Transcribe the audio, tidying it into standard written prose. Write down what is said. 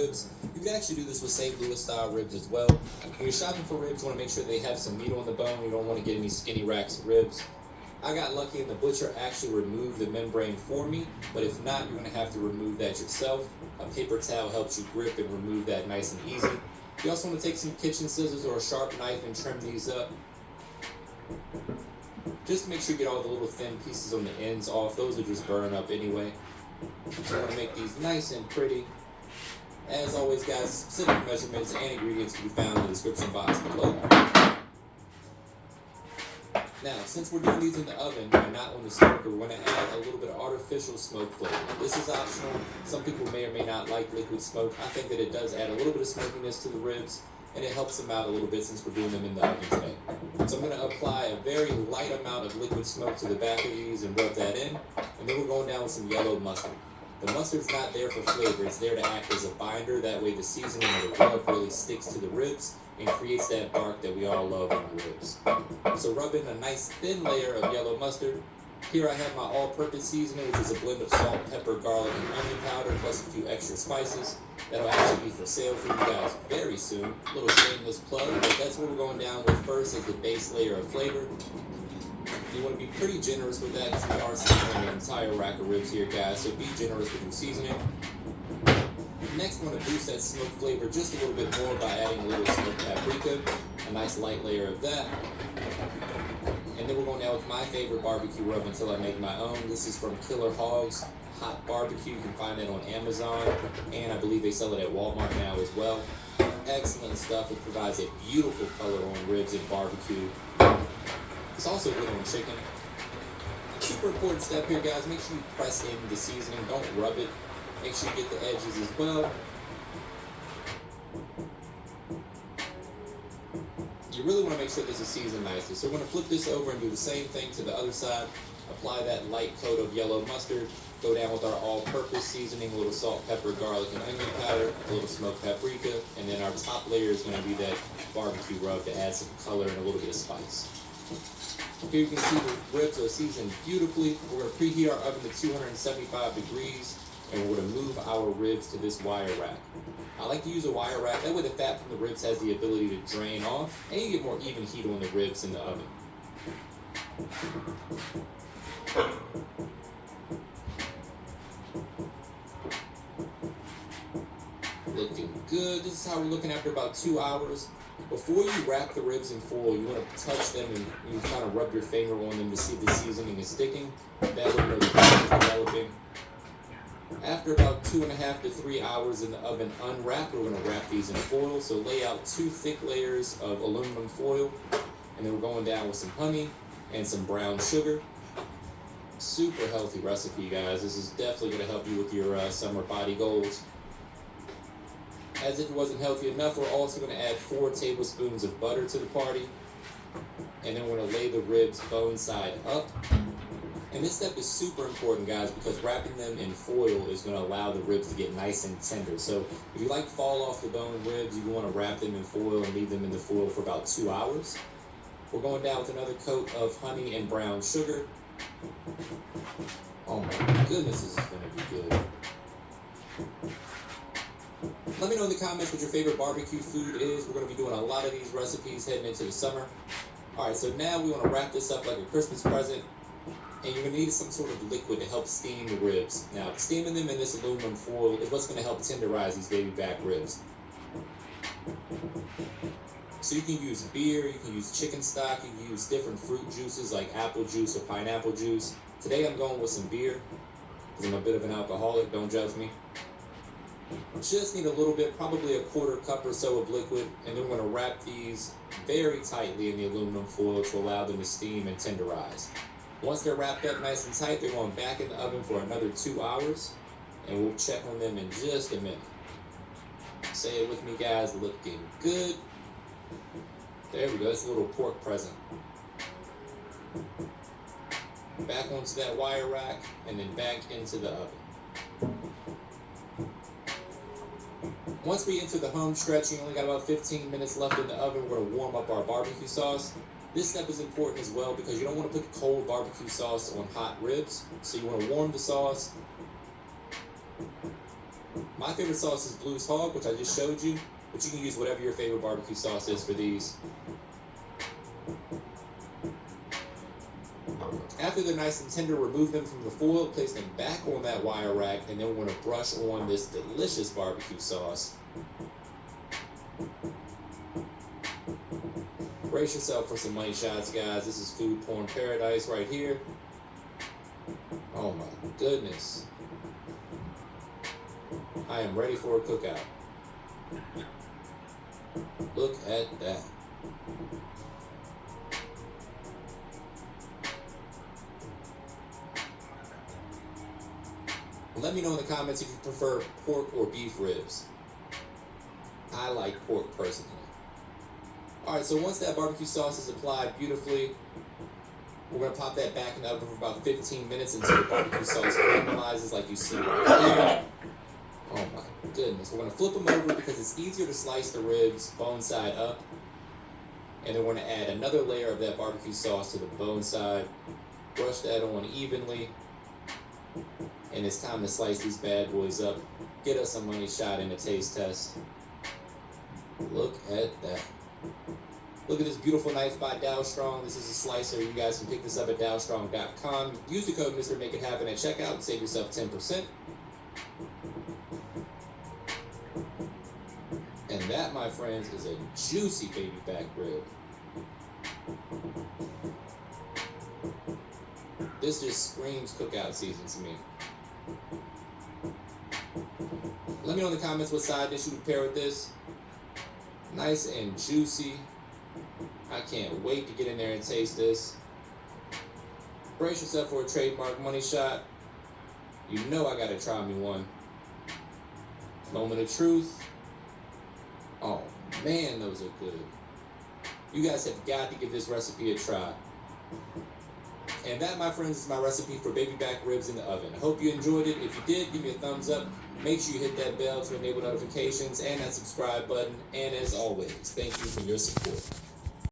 ribs. You can actually do this with St. Louis style ribs as well. When you're shopping for ribs, you want to make sure they have some meat on the bone. You don't want to get any skinny racks of ribs. I got lucky and the butcher actually removed the membrane for me, but if not, you're going to have to remove that yourself. A paper towel helps you grip and remove that nice and easy. You also want to take some kitchen scissors or a sharp knife and trim these up. Just to make sure you get all the little thin pieces on the ends off. Those will just burn up anyway. So you want to make these nice and pretty. As always, guys, specific measurements and ingredients can be found in the description box below. Now, since we're doing these in the oven and not on the smoker, we're going to add a little bit of artificial smoke flavor. This is optional. Some people may or may not like liquid smoke. I think that it does add a little bit of smokiness to the ribs, and it helps them out a little bit since we're doing them in the oven today. So I'm going to apply a very light amount of liquid smoke to the back of these and rub that in, and then we're going down with some yellow mustard. The mustard's not there for flavor, it's there to act as a binder. That way the seasoning of the rub really sticks to the ribs and creates that bark that we all love on the ribs. So rub in a nice thin layer of yellow mustard. Here I have my all-purpose seasoning, which is a blend of salt, pepper, garlic, and onion powder, plus a few extra spices. That'll actually be for sale for you guys very soon. A little shameless plug, but that's what we're going down with first as the base layer of flavor. You want to be pretty generous with that because we are seasoning an entire rack of ribs here, guys, so be generous with your seasoning. Next, we want to boost that smoke flavor just a little bit more by adding a little smoked paprika, a nice light layer of that. And then we're going down with my favorite barbecue rub until I make my own. This is from Killer Hogs Hot Barbecue. You can find that on Amazon, and I believe they sell it at Walmart now as well. Excellent stuff. It provides a beautiful color on ribs and barbecue. It's also good on chicken. Super important step here, guys. Make sure you press in the seasoning. Don't rub it. Make sure you get the edges as well. You really want to make sure this is seasoned nicely. So we're going to flip this over and do the same thing to the other side. Apply that light coat of yellow mustard. Go down with our all-purpose seasoning, a little salt, pepper, garlic, and onion powder, a little smoked paprika, and then our top layer is going to be that barbecue rub to add some color and a little bit of spice. Here you can see the ribs are seasoned beautifully. We're going to preheat our oven to 275 degrees, and we're going to move our ribs to this wire rack. I like to use a wire rack. That way the fat from the ribs has the ability to drain off, and you get more even heat on the ribs in the oven. Looking good. This is how we're looking after about 2 hours. Before you wrap the ribs in foil, you want to touch them and you kind of rub your finger on them to see if the seasoning is sticking. That way you know the bark is developing. After about 2.5 to 3 hours in the oven unwrapped, we're going to wrap these in foil. So lay out 2 thick layers of aluminum foil, and then we're going down with some honey and some brown sugar. Super healthy recipe, guys. This is definitely going to help you with your summer body goals. As if it wasn't healthy enough, we're also going to add 4 tablespoons of butter to the party. And then we're going to lay the ribs bone side up. And this step is super important, guys, because wrapping them in foil is going to allow the ribs to get nice and tender. So if you like fall off the bone ribs, you want to wrap them in foil and leave them in the foil for about 2 hours. We're going down with another coat of honey and brown sugar. Oh my goodness, this is going to be good. Let me know in the comments what your favorite barbecue food is. We're going to be doing a lot of these recipes heading into the summer. Alright, so now we want to wrap this up like a Christmas present. And you're going to need some sort of liquid to help steam the ribs. Now, steaming them in this aluminum foil is what's going to help tenderize these baby back ribs. So you can use beer, you can use chicken stock, you can use different fruit juices like apple juice or pineapple juice. Today I'm going with some beer because I'm a bit of an alcoholic, don't judge me. Just need a little bit, probably a 1/4 cup or so of liquid, and then we're going to wrap these very tightly in the aluminum foil to allow them to steam and tenderize. Once they're wrapped up nice and tight, they're going back in the oven for another 2 hours, and we'll check on them in just a minute. Say it with me, guys, looking good. There we go, that's a little pork present. Back onto that wire rack, and then back into the oven. Once we enter the home stretch, you only got about 15 minutes left in the oven. We're going to warm up our barbecue sauce. This step is important as well because you don't want to put cold barbecue sauce on hot ribs. So you want to warm the sauce. My favorite sauce is Blues Hog, which I just showed you, but you can use whatever your favorite barbecue sauce is for these. After they're nice and tender, remove them from the foil, place them back on that wire rack, and then we're going to brush on this delicious barbecue sauce. Brace yourself for some money shots, guys. This is food porn paradise right here. Oh my goodness. I am ready for a cookout. Look at that. Let me know in the comments if you prefer pork or beef ribs. I like pork personally. Alright, so once that barbecue sauce is applied beautifully, we're going to pop that back in the oven for about 15 minutes until the barbecue sauce caramelizes like you see right here. Oh my goodness. We're going to flip them over because it's easier to slice the ribs bone side up. And then we're going to add another layer of that barbecue sauce to the bone side. Brush that on evenly. And it's time to slice these bad boys up. Get us a money shot and a taste test. Look at that. Look at this beautiful knife by Dow Strong. This is a slicer. You guys can pick this up at dowstrong.com. Use the code Mr. Make It Happen at checkout and save yourself 10%. And that, my friends, is a juicy baby back rib. This just screams cookout season to me. Let me know in the comments what side dish you would pair with this. Nice and juicy. I can't wait to get in there and taste this. Brace yourself for a trademark money shot. You know I gotta try me one. Moment of truth. Oh man, those are good. You guys have got to give this recipe a try. And that, my friends, is my recipe for baby back ribs in the oven. I hope you enjoyed it. If you did, give me a thumbs up. Make sure you hit that bell to enable notifications and that subscribe button. And as always, thank you for your support.